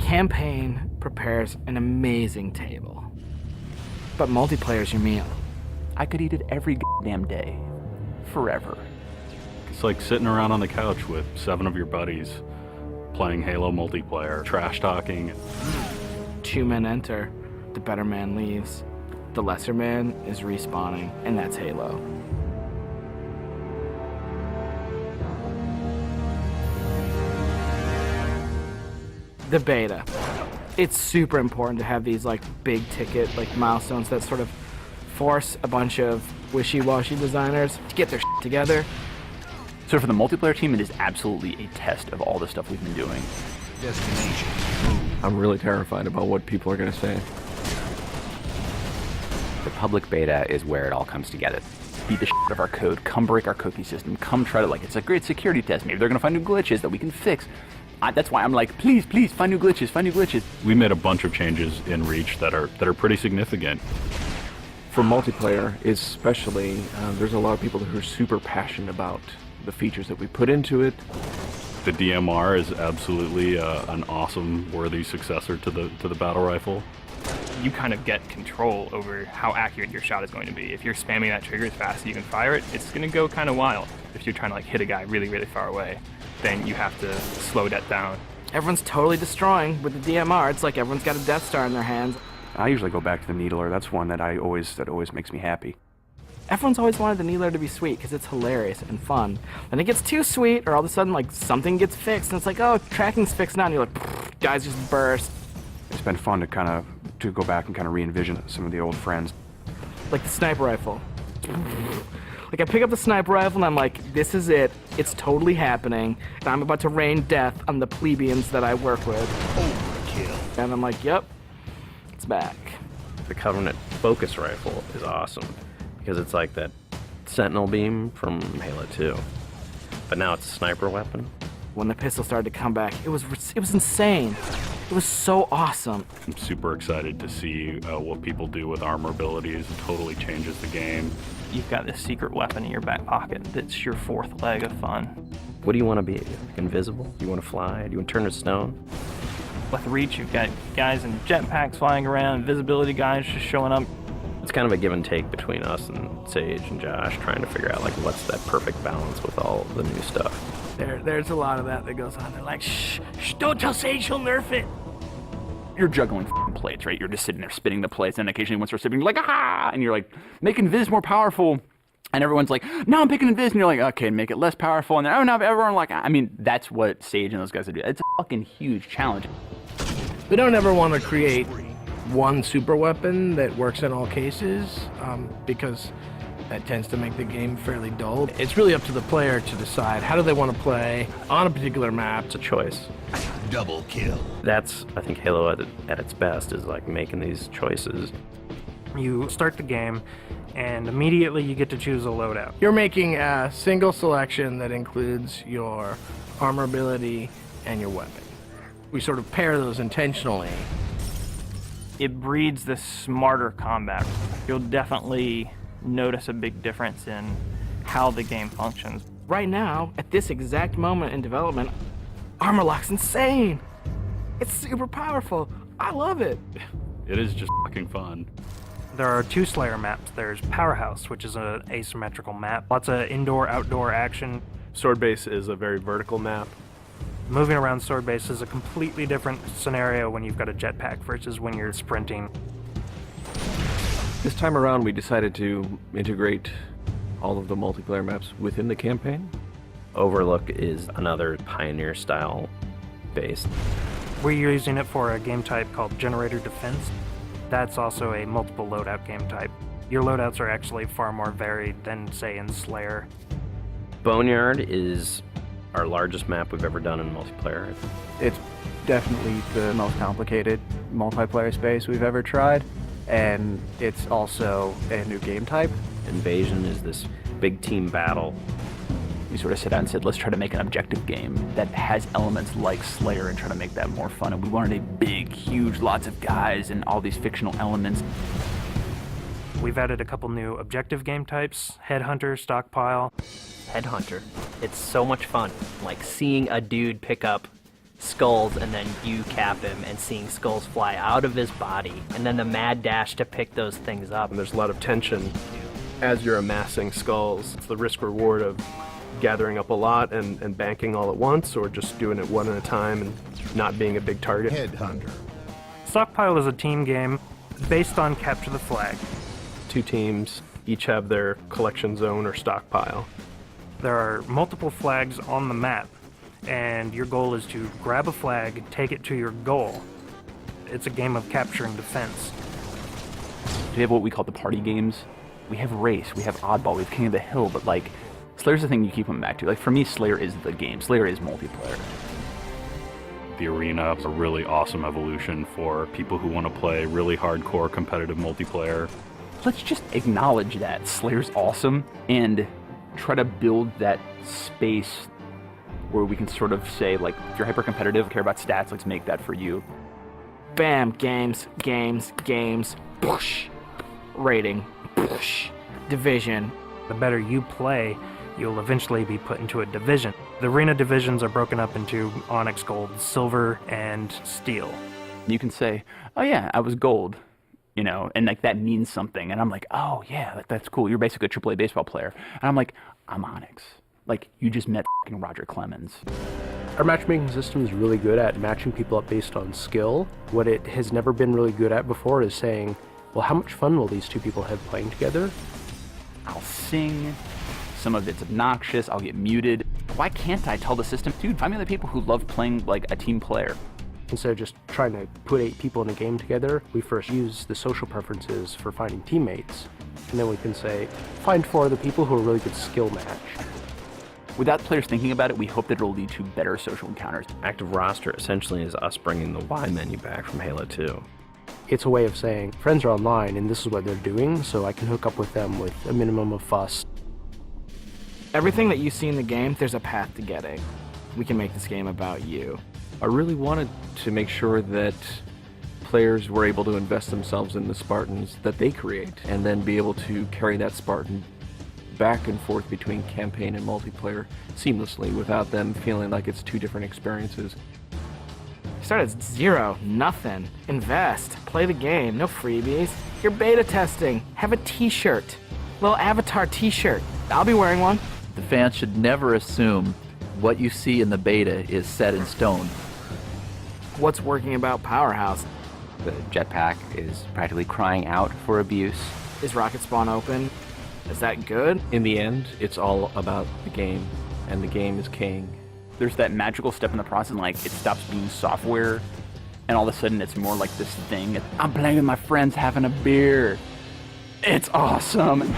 campaign prepares an amazing table, but multiplayer's your meal. I could eat it every damn day, forever. It's like sitting around on the couch with 7 of your buddies, playing Halo multiplayer, trash talking. 2 men enter, the better man leaves. The lesser man is respawning, and that's Halo. The beta. It's super important to have these like big ticket like milestones that sort of force a bunch of wishy-washy designers to get their shit together. So for the multiplayer team, it is absolutely a test of all the stuff we've been doing. Destination. I'm really terrified about what people are going to say. The public beta is where it all comes together. Beat the shit out of our code, come break our cookie system, come try to, like, it's a great security test. Maybe they're going to find new glitches that we can fix. That's why I'm like, please, find new glitches, find new glitches. We made a bunch of changes in Reach that are pretty significant. For multiplayer, especially, there's a lot of people who are super passionate about the features that we put into it. The DMR is absolutely an awesome, worthy successor to the battle rifle. You kind of get control over how accurate your shot is going to be. If you're spamming that trigger as fast as you can fire it, it's going to go kind of wild. If you're trying to like hit a guy really, really far away, then you have to slow that down. Everyone's totally destroying with the DMR. It's like everyone's got a Death Star in their hands. I usually go back to the Needler. That's one that always makes me happy. Everyone's always wanted the Needler to be sweet because it's hilarious and fun. Then it gets too sweet, or all of a sudden like something gets fixed, and it's like, oh, tracking's fixed now, and you're like, guys just burst. It's been fun to go back and kind of re-envision some of the old friends. Like the sniper rifle. Like I pick up the sniper rifle and I'm like, this is it. It's totally happening. And I'm about to rain death on the plebeians that I work with. Overkill. And I'm like, yep, it's back. The Covenant focus rifle is awesome because it's like that Sentinel beam from Halo 2, but now it's a sniper weapon. When the pistol started to come back, it was insane. It was so awesome. I'm super excited to see what people do with armor abilities. It totally changes the game. You've got this secret weapon in your back pocket that's your 4th leg of fun. What do you want to be? Invisible? Do you want to fly? Do you want to turn to stone? With Reach, you've got guys in jetpacks flying around, invisibility guys just showing up. It's kind of a give and take between us and Sage and Josh trying to figure out like what's that perfect balance with all the new stuff. There's a lot of that goes on. They're like, shh, don't tell Sage, she'll nerf it. You're juggling plates, right? You're just sitting there spinning the plates, and occasionally once you're spinning, you're like, ah! And you're like, making Invis more powerful. And everyone's like, no, I'm picking Invis. And you're like, okay, make it less powerful. And then, oh, no, everyone like, I mean, that's what Sage and those guys are doing. It's a fucking huge challenge. We don't ever want to create one super weapon that works in all cases, because that tends to make the game fairly dull. It's really up to the player to decide how do they want to play on a particular map. It's a choice. Double kill. That's, I think, Halo at its best is like making these choices. You start the game, and immediately you get to choose a loadout. You're making a single selection that includes your armor ability and your weapon. We sort of pair those intentionally. It breeds this smarter combat. You'll definitely notice a big difference in how the game functions. Right now, at this exact moment in development, Armor Lock's insane. It's super powerful. I love it. It is just fucking fun. There are 2 Slayer maps. There's Powerhouse, which is an asymmetrical map. Lots of indoor-outdoor action. Sword Base is a very vertical map. Moving around Sword Base is a completely different scenario when you've got a jetpack versus when you're sprinting. This time around, we decided to integrate all of the multiplayer maps within the campaign. Overlook is another Pioneer-style base. We're using it for a game type called Generator Defense. That's also a multiple loadout game type. Your loadouts are actually far more varied than, say, in Slayer. Boneyard is our largest map we've ever done in multiplayer. It's definitely the most complicated multiplayer space we've ever tried, and it's also a new game type. Invasion is this big team battle. We sort of sat down and said, let's try to make an objective game that has elements like Slayer and try to make that more fun. And we wanted a big, huge, lots of guys and all these fictional elements. We've added a couple new objective game types, Headhunter, Stockpile. Headhunter. It's so much fun. Like seeing a dude pick up skulls and then you cap him and seeing skulls fly out of his body, and then the mad dash to pick those things up. And there's a lot of tension as you're amassing skulls. It's the risk reward of gathering up a lot and banking all at once, or just doing it one at a time and not being a big target. Headhunter. Stockpile is a team game based on capture the flag. 2 teams each have their collection zone or stockpile. There are multiple flags on the map, and your goal is to grab a flag, take it to your goal. It's a game of capture and defense. We have what we call the party games. We have Race, we have Oddball, we have King of the Hill, but like, Slayer's the thing you keep coming back to. Like, for me, Slayer is the game. Slayer is multiplayer. The arena is a really awesome evolution for people who want to play really hardcore competitive multiplayer. Let's just acknowledge that Slayer's awesome and try to build that space where we can sort of say, like, if you're hyper competitive, care about stats, let's make that for you. Bam, games, games, games, push. Rating, push. Division. The better you play, you'll eventually be put into a division. The arena divisions are broken up into Onyx Gold, Silver, and Steel. You can say, oh yeah, I was gold, you know, and like that means something. And I'm like, oh yeah, that's cool. You're basically a AAA baseball player. And I'm like, I'm Onyx. Like, you just met fucking Roger Clemens. Our matchmaking system is really good at matching people up based on skill. What it has never been really good at before is saying, well, how much fun will these 2 people have playing together? I'll sing. Some of it's obnoxious. I'll get muted. Why can't I tell the system, dude, find me the people who love playing like a team player? Instead of just trying to put 8 people in a game together, we first use the social preferences for finding teammates. And then we can say, find 4 other people who are really good skill match. Without players thinking about it, we hope that it'll lead to better social encounters. Active roster essentially is us bringing the Y menu back from Halo 2. It's a way of saying, friends are online and this is what they're doing, so I can hook up with them with a minimum of fuss. Everything that you see in the game, there's a path to getting. We can make this game about you. I really wanted to make sure that players were able to invest themselves in the Spartans that they create, and then be able to carry that Spartan back and forth between campaign and multiplayer seamlessly without them feeling like it's 2 different experiences. Start at 0, nothing. Invest. Play the game, no freebies. You're beta testing. Have a t-shirt. Little avatar t-shirt. I'll be wearing one. The fans should never assume what you see in the beta is set in stone. What's working about Powerhouse? The jetpack is practically crying out for abuse. Is Rocket Spawn open? Is that good? In the end, it's all about the game, and the game is king. There's that magical step in the process, like, it stops being software, and all of a sudden it's more like this thing. I'm playing with my friends having a beer. It's awesome.